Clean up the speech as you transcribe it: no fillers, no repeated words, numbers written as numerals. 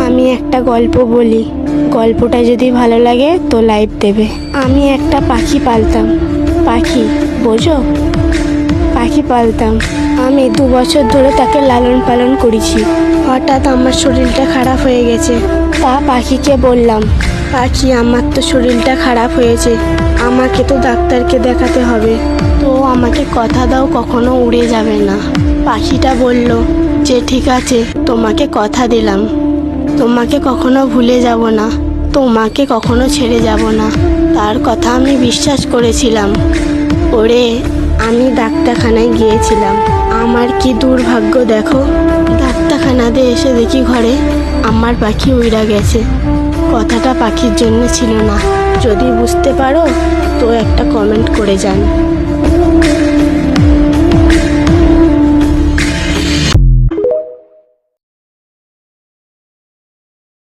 আমি একটা গল্প বলি, গল্পটা যদি ভালো লাগে তো লাইক দেবে। আমি একটা পাখি পালতাম। পাখি, বোঝো? পাখি পালতাম। আমি 2 বছর ধরে তাকে লালন পালন করেছি। হঠাৎ আমার শরীরটা খারাপ হয়ে গেছে। তা পাখিকে বললাম, পাখি আমার তো শরীরটা খারাপ হয়েছে, আমাকে তো ডাক্তারকে দেখাতে হবে, তো আমাকে কথা দাও কখনো উড়ে যাবে না। পাখিটা বলল যে ঠিক আছে, তোমাকে কথা দিলাম, তোমাকে কখনো ভুলে যাব না, তোমাকে কখনো ছেড়ে যাব না। তার কথা আমি বিশ্বাস করেছিলাম। ওরে, আমি ডাক্তারখানায় গিয়েছিলাম, আমার কি দুর্ভাগ্য দেখো। ডাক্তারখানাতে এসে দেখি ঘরে আমার পাখি উড়া গেছে। কথাটা পাখির জন্য ছিল না। যদি বুঝতে পারো তো একটা কমেন্ট করে যান।